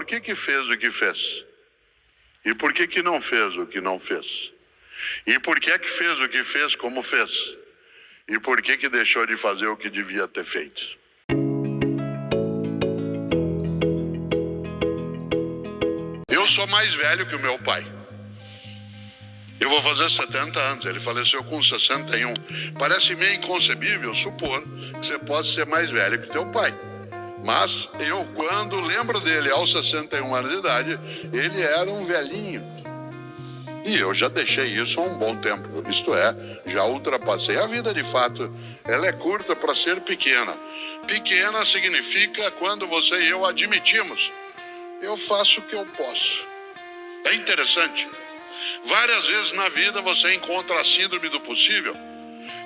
por que fez o que fez? E por que não fez o que não fez? E por que fez o que fez como fez? E por que deixou de fazer o que devia ter feito? Eu sou mais velho que o meu pai. Eu vou fazer 70 anos, ele faleceu com 61. Parece meio inconcebível supor que você possa ser mais velho que teu pai. Mas eu, quando lembro dele aos 61 anos de idade, ele era um velhinho. E eu já deixei isso há um bom tempo. Isto é, já ultrapassei. A vida, de fato, ela é curta para ser pequena. Pequena significa quando você e eu admitimos: eu faço o que eu posso. É interessante. Várias vezes na vida você encontra a síndrome do possível.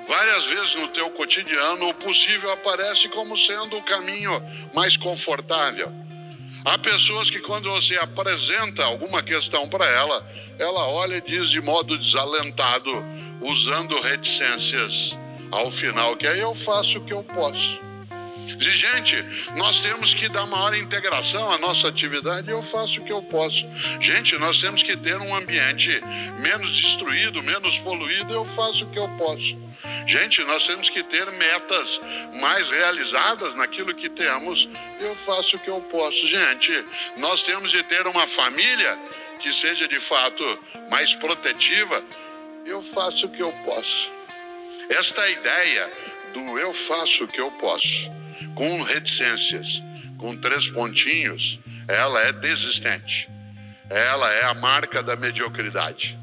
Várias vezes no teu cotidiano o possível aparece como sendo o caminho mais confortável. Há pessoas que quando você apresenta alguma questão para ela, ela olha e diz de modo desalentado, usando reticências ao final, que aí eu faço o que eu posso. Diz, gente, nós temos que dar maior integração à nossa atividade e eu faço o que eu posso. Gente, nós temos que ter um ambiente menos destruído, menos poluído, eu faço o que eu posso. Gente, nós temos que ter metas mais realizadas naquilo que temos, eu faço o que eu posso. Gente, nós temos de ter uma família que seja de fato mais protetiva, eu faço o que eu posso. Esta ideia do eu faço o que eu posso, com reticências, com 3 pontinhos, ela é desistente. Ela é a marca da mediocridade.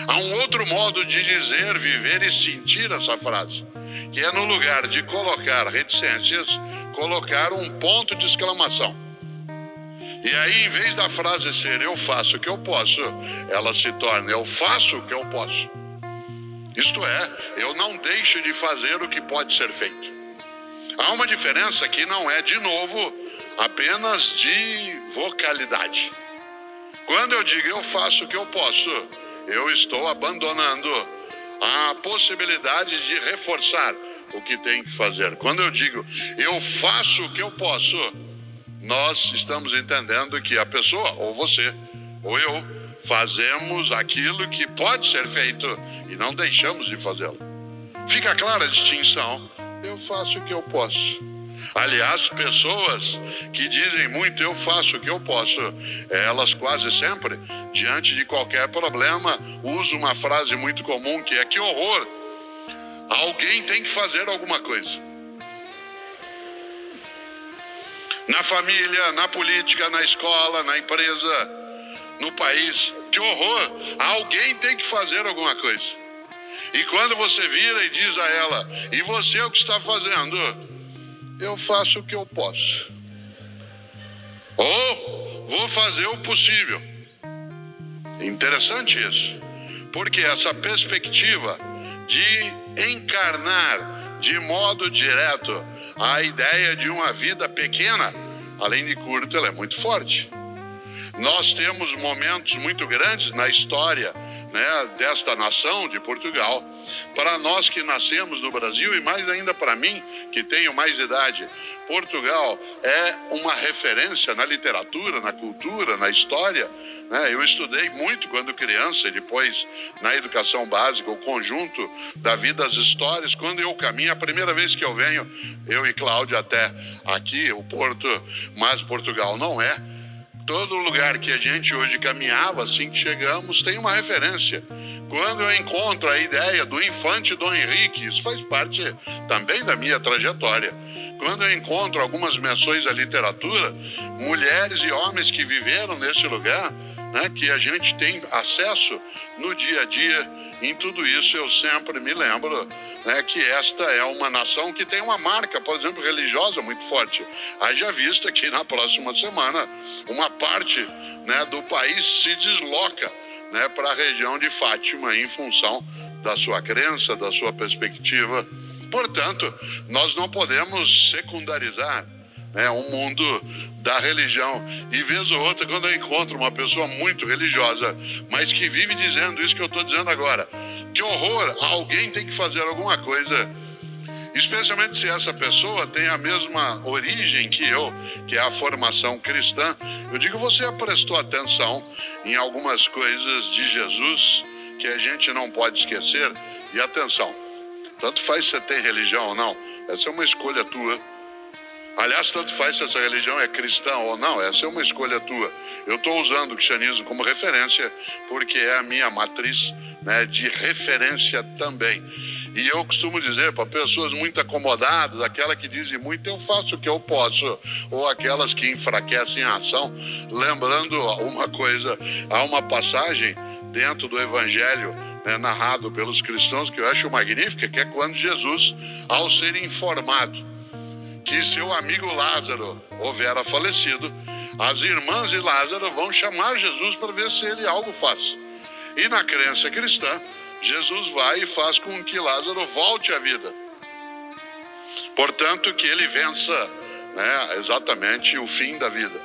Há um outro modo de dizer, viver e sentir essa frase, que é no lugar de colocar reticências, colocar um ponto de exclamação. E aí, em vez da frase ser eu faço o que eu posso, ela se torna eu faço o que eu posso. Isto é, eu não deixo de fazer o que pode ser feito. Há uma diferença que não é, de novo, apenas de vocalidade. Quando eu digo eu faço o que eu posso, eu estou abandonando a possibilidade de reforçar o que tem que fazer. Quando eu digo eu faço o que eu posso, nós estamos entendendo que a pessoa, ou você, ou eu, fazemos aquilo que pode ser feito e não deixamos de fazê-lo. Fica clara a distinção. Eu faço o que eu posso. Aliás, pessoas que dizem muito eu faço o que eu posso, elas quase sempre, diante de qualquer problema, usam uma frase muito comum que é: que horror, alguém tem que fazer alguma coisa. Na família, na política, na escola, na empresa, no país, que horror, alguém tem que fazer alguma coisa. E quando você vira e diz a ela: e você o que está fazendo? Eu faço o que eu posso. Ou vou fazer o possível. Interessante isso. Porque essa perspectiva de encarnar de modo direto a ideia de uma vida pequena, além de curta, ela é muito forte. Nós temos momentos muito grandes na história, desta nação de Portugal. Para nós que nascemos no Brasil, e mais ainda para mim, que tenho mais idade, Portugal é uma referência na literatura, na cultura, na história. Eu estudei muito quando criança e depois na educação básica, o conjunto da vida, as histórias. Quando eu caminho, a primeira vez que eu venho, eu e Cláudio até aqui, o Porto, mas Portugal não é. Todo lugar que a gente hoje caminhava, assim que chegamos, tem uma referência. Quando eu encontro a ideia do infante Dom Henrique, isso faz parte também da minha trajetória. Quando eu encontro algumas menções à literatura, mulheres e homens que viveram nesse lugar, que a gente tem acesso no dia a dia, em tudo isso eu sempre me lembro que esta é uma nação que tem uma marca, por exemplo, religiosa muito forte. Haja vista que na próxima semana uma parte do país se desloca para a região de Fátima em função da sua crença, da sua perspectiva. Portanto, nós não podemos secundarizar o mundo da religião. E vez ou outra, quando eu encontro uma pessoa muito religiosa, mas que vive dizendo isso que eu estou dizendo agora, que horror, alguém tem que fazer alguma coisa, Especialmente se essa pessoa tem a mesma origem que eu, que é a formação cristã. Eu digo, você prestou atenção em algumas coisas de Jesus que a gente não pode esquecer? E atenção, tanto faz se você tem religião ou não, essa é uma escolha tua. Aliás, tanto faz se essa religião é cristã ou não, essa é uma escolha tua. Eu estou usando o cristianismo como referência porque é a minha matriz, né, de referência também. E eu costumo dizer para pessoas muito acomodadas, aquela que dizem muito, eu faço o que eu posso, ou aquelas que enfraquecem a ação, lembrando uma coisa, há uma passagem dentro do Evangelho, né, narrado pelos cristãos, que eu acho magnífica, que é quando Jesus, ao ser informado que seu amigo Lázaro houvera falecido, as irmãs de Lázaro vão chamar Jesus para ver se ele algo faz. E na crença cristã, Jesus vai e faz com que Lázaro volte à vida. Portanto, que ele vença, né, exatamente o fim da vida.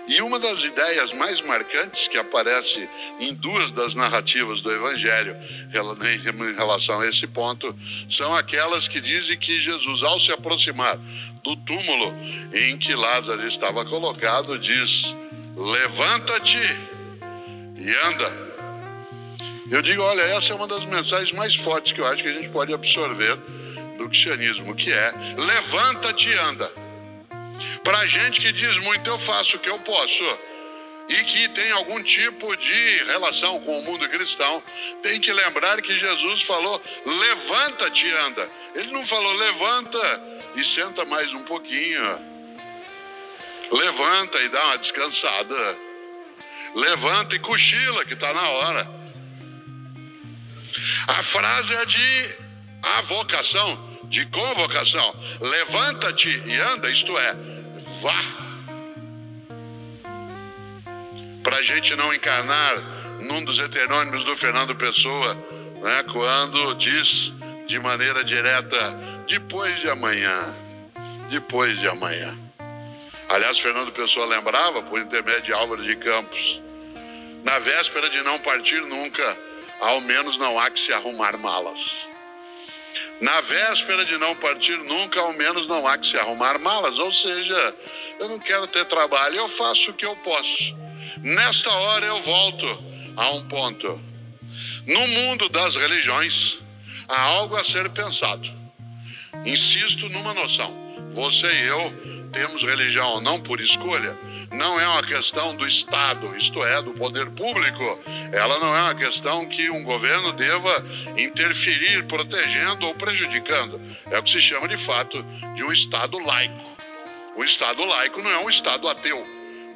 E uma das ideias mais marcantes que aparece em duas das narrativas do Evangelho em relação a esse ponto, são aquelas que dizem que Jesus, ao se aproximar do túmulo em que Lázaro estava colocado, diz, levanta-te e anda. Eu digo, olha, essa é uma das mensagens mais fortes que eu acho que a gente pode absorver do cristianismo, que é, levanta-te e anda. Para gente que diz muito, eu faço o que eu posso, e que tem algum tipo de relação com o mundo cristão, tem que lembrar que Jesus falou, levanta-te e anda. Ele não falou, levanta e senta mais um pouquinho. Levanta e dá uma descansada. Levanta e cochila, que está na hora. A frase é de avocação, de convocação. Levanta-te e anda, isto é, vá. Para a gente não encarnar num dos heterônimos do Fernando Pessoa, né, quando diz de maneira direta, depois de amanhã, depois de amanhã. Aliás, Fernando Pessoa lembrava, por intermédio de Álvaro de Campos, na véspera de não partir nunca, ao menos não há que se arrumar malas. Na véspera de não partir nunca, ao menos não há que se arrumar malas. Ou seja, eu não quero ter trabalho, eu faço o que eu posso. Nesta hora eu volto a um ponto. No mundo das religiões, há algo a ser pensado. Insisto numa noção. Você e eu temos religião não por escolha. Não é uma questão do Estado, isto é, do poder público. Ela não é uma questão que um governo deva interferir, protegendo ou prejudicando. É o que se chama, de fato, de um Estado laico. O Estado laico não é um Estado ateu.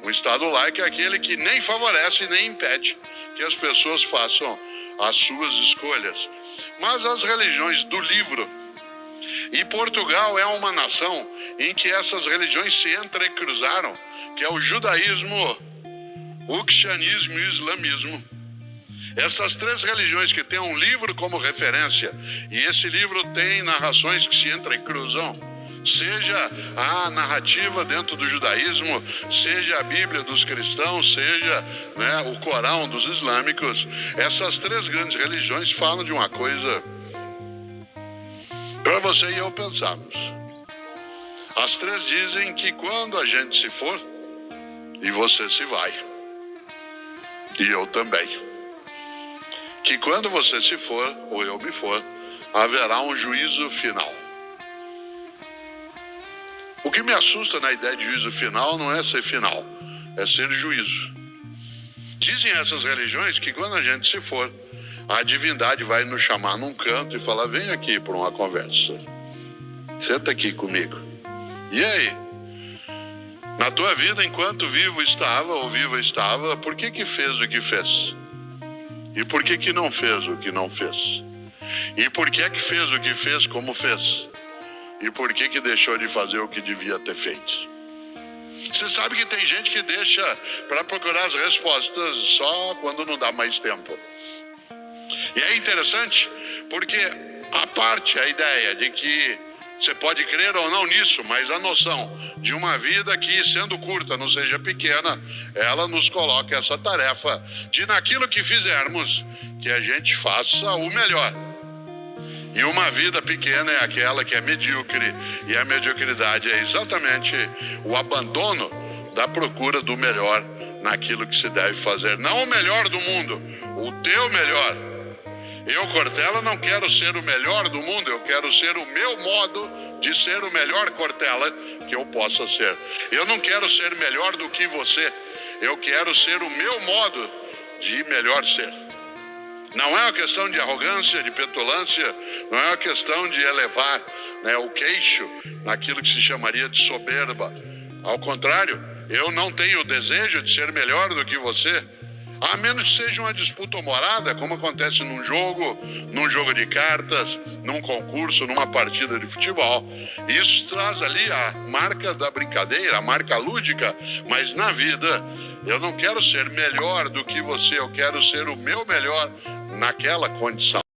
Um Estado laico é aquele que nem favorece nem impede que as pessoas façam as suas escolhas. Mas as religiões do livro, e Portugal é uma nação em que essas religiões se entrecruzaram, que é o judaísmo, o cristianismo e o islamismo. Essas três religiões que têm um livro como referência, e esse livro tem narrações que se entrecruzam, seja a narrativa dentro do judaísmo, seja a Bíblia dos cristãos, seja, né, o Corão dos islâmicos. Essas três grandes religiões falam de uma coisa para você e eu pensarmos. As três dizem que quando a gente se for, e você se vai, e eu também, que quando você se for, ou eu me for, haverá um juízo final. O que me assusta na ideia de juízo final não é ser final, é ser juízo. Dizem essas religiões que quando a gente se for, a divindade vai nos chamar num canto e falar, vem aqui para uma conversa, senta aqui comigo. E aí? Na tua vida, enquanto vivo estava ou viva estava, por que fez o que fez? E por que não fez o que não fez? E por que fez o que fez como fez? E por que deixou de fazer o que devia ter feito? Você sabe que tem gente que deixa para procurar as respostas só quando não dá mais tempo. E é interessante porque a ideia de que você pode crer ou não nisso, mas a noção de uma vida que, sendo curta, não seja pequena, ela nos coloca essa tarefa de, naquilo que fizermos, que a gente faça o melhor. E uma vida pequena é aquela que é medíocre, e a mediocridade é exatamente o abandono da procura do melhor naquilo que se deve fazer. Não o melhor do mundo, o teu melhor. Eu, Cortella, não quero ser o melhor do mundo, eu quero ser o meu modo de ser o melhor Cortella que eu possa ser. Eu não quero ser melhor do que você, eu quero ser o meu modo de melhor ser. Não é uma questão de arrogância, de petulância, não é uma questão de elevar, né, o queixo naquilo que se chamaria de soberba. Ao contrário, eu não tenho o desejo de ser melhor do que você, a menos que seja uma disputa humorada, como acontece num jogo de cartas, num concurso, numa partida de futebol. Isso traz ali a marca da brincadeira, a marca lúdica, mas na vida eu não quero ser melhor do que você, eu quero ser o meu melhor naquela condição.